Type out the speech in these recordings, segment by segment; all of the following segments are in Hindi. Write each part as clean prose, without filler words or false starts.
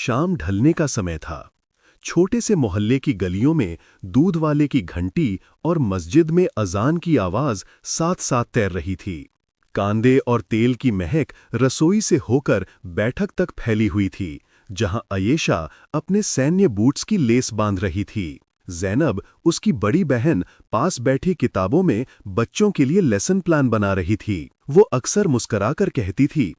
शाम ढलने का समय था। छोटे से मोहल्ले की गलियों में दूध वाले की घंटी और मस्जिद में अजान की आवाज साथ साथ तैर रही थी। कांदे और तेल की महक रसोई से होकर बैठक तक फैली हुई थी, जहां अयेशा अपने सैन्य बूट्स की लेस बांध रही थी। ज़ैनब, उसकी बड़ी बहन, पास बैठी किताबों में बच्चों के लिए लेसन प्लान बना रही थी। वो अक्सर मुस्कराकर कहती थी,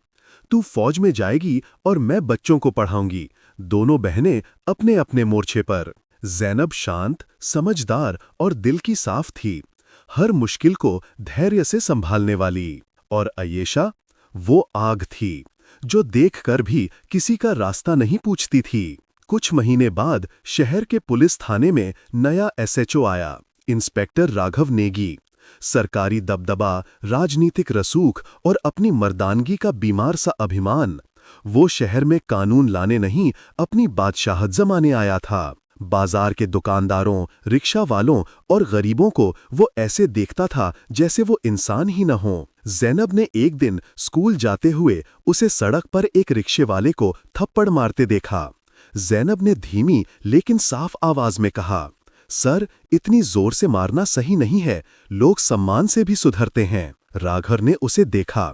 तू फौज में जाएगी और मैं बच्चों को पढ़ाऊंगी। दोनों बहनें अपने अपने मोर्चे पर। ज़ैनब शांत, समझदार और दिल की साफ थी, हर मुश्किल को धैर्य से संभालने वाली। और अयेशा, वो आग थी जो देखकर भी किसी का रास्ता नहीं पूछती थी। कुछ महीने बाद शहर के पुलिस थाने में नया एसएचओ आया, इंस्पेक्टर राघव नेगी। सरकारी दबदबा, राजनीतिक रसूख और अपनी मर्दानगी का बीमार सा अभिमान। वो शहर में कानून लाने नहीं, अपनी बादशाहत जमाने आया था। बाजार के दुकानदारों, रिक्शा वालों और गरीबों को वो ऐसे देखता था जैसे वो इंसान ही न हो। ज़ैनब ने एक दिन स्कूल जाते हुए उसे सड़क पर एक रिक्शे वाले को थप्पड़ मारते देखा। ज़ैनब ने धीमी लेकिन साफ आवाज में कहा, सर, इतनी जोर से मारना सही नहीं है, लोग सम्मान से भी सुधरते हैं। राघव ने उसे देखा,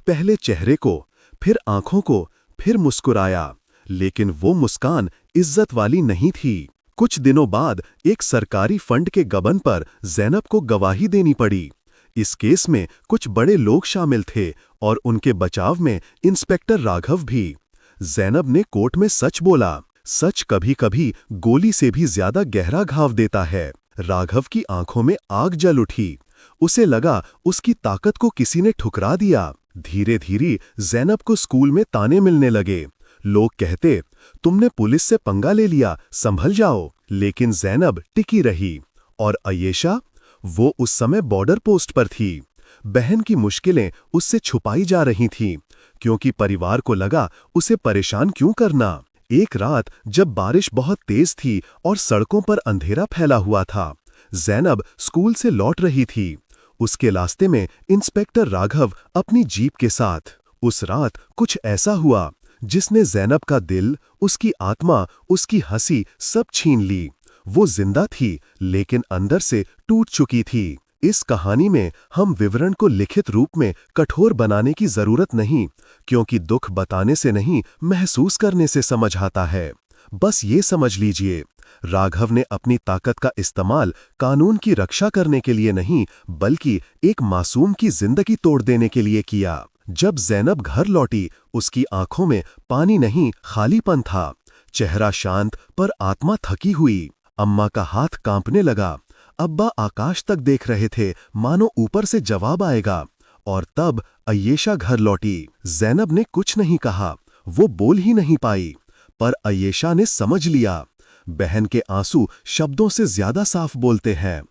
पहले चेहरे को, फिर आंखों को, फिर मुस्कुराया, लेकिन वो मुस्कान इज्जत वाली नहीं थी। कुछ दिनों बाद एक सरकारी फंड के गबन पर ज़ैनब को गवाही देनी पड़ी। इस केस में कुछ बड़े लोग शामिल थे और उनके बचाव में इंस्पेक्टर राघव भी। ज़ैनब ने कोर्ट में सच बोला। सच कभी कभी गोली से भी ज्यादा गहरा घाव देता है। राघव की आंखों में आग जल उठी। उसे लगा उसकी ताकत को किसी ने ठुकरा दिया। धीरे धीरे ज़ैनब को स्कूल में ताने मिलने लगे। लोग कहते, तुमने पुलिस से पंगा ले लिया, संभल जाओ। लेकिन ज़ैनब टिकी रही। और अयेशा, वो उस समय बॉर्डर पोस्ट पर थी। बहन की मुश्किलें उससे छुपाई जा रही थीं, क्योंकि परिवार को लगा उसे परेशान क्यों करना। एक रात जब बारिश बहुत तेज थी और सड़कों पर अंधेरा फैला हुआ था, ज़ैनब स्कूल से लौट रही थी। उसके रास्ते में इंस्पेक्टर राघव अपनी जीप के साथ। उस रात कुछ ऐसा हुआ जिसने ज़ैनब का दिल, उसकी आत्मा, उसकी हंसी सब छीन ली। वो जिंदा थी लेकिन अंदर से टूट चुकी थी। इस कहानी में हम विवरण को लिखित रूप में कठोर बनाने की जरूरत नहीं, क्योंकि दुख बताने से नहीं, महसूस करने से समझ आता है। बस ये समझ लीजिए, राघव ने अपनी ताकत का इस्तेमाल कानून की रक्षा करने के लिए नहीं, बल्कि एक मासूम की जिंदगी तोड़ देने के लिए किया। जब ज़ैनब घर लौटी, उसकी आंखों में पानी नहीं, खालीपन था। चेहरा शांत पर आत्मा थकी हुई। अम्मा का हाथ कांपने लगा। अब्बा आकाश तक देख रहे थे, मानो ऊपर से जवाब आएगा। और तब अयेशा घर लौटी। ज़ैनब ने कुछ नहीं कहा, वो बोल ही नहीं पाई, पर अयेशा ने समझ लिया। बहन के आंसू शब्दों से ज्यादा साफ बोलते हैं।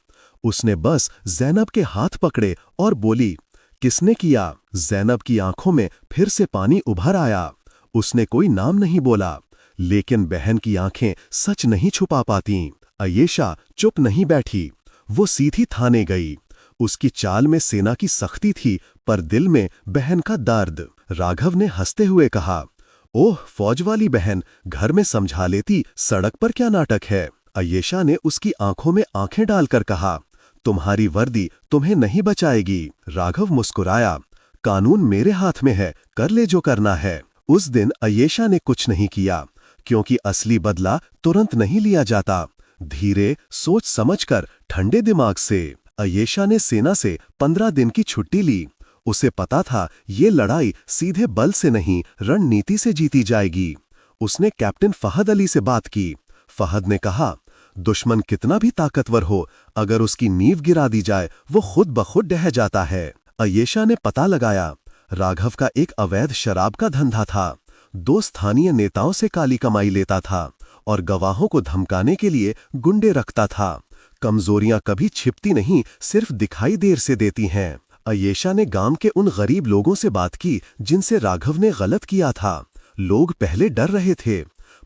उसने बस ज़ैनब के हाथ पकड़े और बोली, किसने किया? ज़ैनब की आंखों में फिर से पानी उभर आया। उसने कोई नाम नहीं बोला, लेकिन बहन की आंखें सच नहीं छुपा पातीं। अयेशा चुप नहीं बैठी, वो सीधी थाने गई। उसकी चाल में सेना की सख्ती थी, पर दिल में बहन का दर्द। राघव ने हंसते हुए कहा, ओह फौज वाली बहन, घर में समझा लेती, सड़क पर क्या नाटक है। अयेशा ने उसकी आंखों में आंखें डालकर कहा, तुम्हारी वर्दी तुम्हें नहीं बचाएगी। राघव मुस्कुराया, कानून मेरे हाथ में है, कर ले जो करना है। उस दिन अयेशा ने कुछ नहीं किया, क्योंकि असली बदला तुरंत नहीं लिया जाता। धीरे, सोच समझकर, ठंडे दिमाग से। अयेशा ने सेना से 15 दिन की छुट्टी ली। उसे पता था ये लड़ाई सीधे बल से नहीं, रणनीति से जीती जाएगी। उसने कैप्टन फहद अली से बात की। फहद ने कहा, दुश्मन कितना भी ताकतवर हो, अगर उसकी नींव गिरा दी जाए, वो खुद ब खुद ढह जाता है। अयेशा ने पता लगाया, राघव का एक अवैध शराब का धंधा था। 2 स्थानीय नेताओं से काली कमाई लेता था और गवाहों को धमकाने के लिए गुंडे रखता था। कमजोरियां कभी छिपती नहीं, सिर्फ दिखाई देर से देती हैं। अयेशा ने गांव के उन गरीब लोगों से बात की जिनसे राघव ने गलत किया था। लोग पहले डर रहे थे,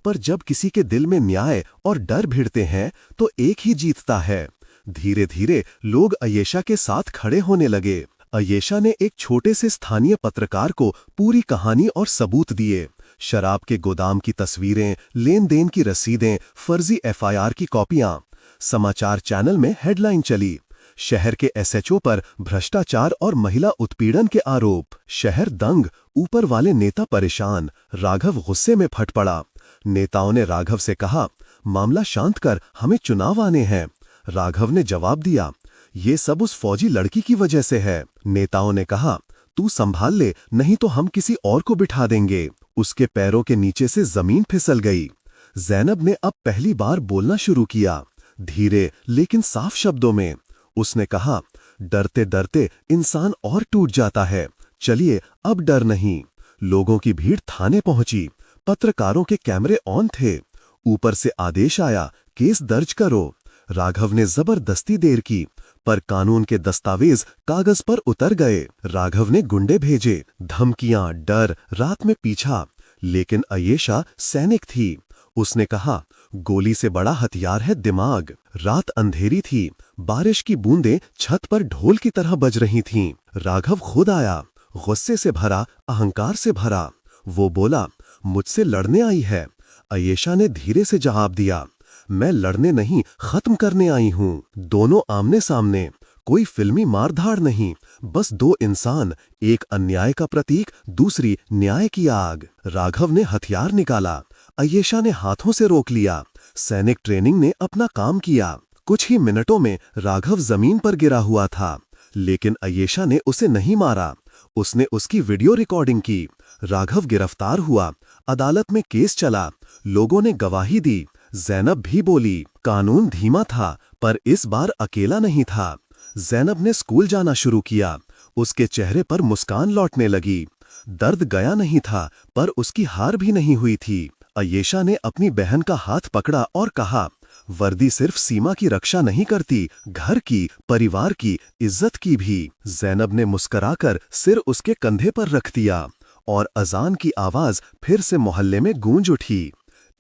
पर जब किसी के दिल में न्याय और डर भिड़ते हैं तो एक ही जीतता है। धीरे धीरे लोग अयेशा के साथ खड़े होने लगे। अयेशा ने एक छोटे से स्थानीय पत्रकार को पूरी कहानी और सबूत दिए। शराब के गोदाम की तस्वीरें, लेन देन की रसीदें, फर्जी एफआईआर की कॉपियां। समाचार चैनल में हेडलाइन चली, शहर के एसएचओ पर भ्रष्टाचार और महिला उत्पीड़न के आरोप। शहर दंग, ऊपर वाले नेता परेशान। राघव गुस्से में फट पड़ा। नेताओं ने राघव से कहा, मामला शांत कर, हमें चुनाव आने हैं। राघव ने जवाब दिया, ये सब उस फौजी लड़की की वजह से है। नेताओं ने कहा, तू संभाल ले, नहीं तो हम किसी और को बिठा देंगे। उसके पैरों के नीचे से जमीन फिसल गई। जैनब ने अब पहली बार बोलना शुरू किया, धीरे लेकिन साफ शब्दों में। उसने कहा, डरते डरते इंसान और टूट जाता है। चलिए, अब डर नहीं। लोगों की भीड़ थाने पहुंची। पत्रकारों के कैमरे ऑन थे। ऊपर से आदेश आया, केस दर्ज करो। राघव ने जबरदस्ती देर की, पर कानून के दस्तावेज कागज पर उतर गए। राघव ने गुंडे भेजे, धमकियां, डर, रात में पीछा। लेकिन अयेशा सैनिक थी। उसने कहा, गोली से बड़ा हथियार है दिमाग। रात अंधेरी थी। बारिश की बूंदें छत पर ढोल की तरह बज रही थीं। राघव खुद आया, गुस्से से भरा, अहंकार से भरा। वो बोला, मुझसे लड़ने आई है। अयेशा ने धीरे से जवाब दिया, मैं लड़ने नहीं, खत्म करने आई हूं। दोनों आमने सामने, कोई फिल्मी मारधाड़ नहीं, बस दो इंसान, एक अन्याय का प्रतीक, दूसरी न्याय की आग। राघव ने हथियार निकाला। अयेशा ने हाथों से रोक लिया। सैनिक ट्रेनिंग ने अपना काम किया। कुछ ही मिनटों में राघव जमीन पर गिरा हुआ था, लेकिन अयेशा ने उसे नहीं मारा। उसने उसकी वीडियो रिकॉर्डिंग की। राघव गिरफ्तार हुआ। अदालत में केस चला। लोगों ने गवाही दी। जैनब भी बोली। कानून धीमा था, पर इस बार अकेला नहीं था। जैनब ने स्कूल जाना शुरू किया। उसके चेहरे पर मुस्कान लौटने लगी। दर्द गया नहीं था, पर उसकी हार भी नहीं हुई थी। अयेशा ने अपनी बहन का हाथ पकड़ा और कहा, वर्दी सिर्फ सीमा की रक्षा नहीं करती, घर की, परिवार की, इज्जत की भी। जैनब ने मुस्कराकर सिर उसके कंधे पर रख दिया, और अजान की आवाज फिर से मोहल्ले में गूंज उठी।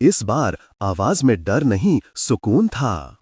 इस बार आवाज में डर नहीं, सुकून था।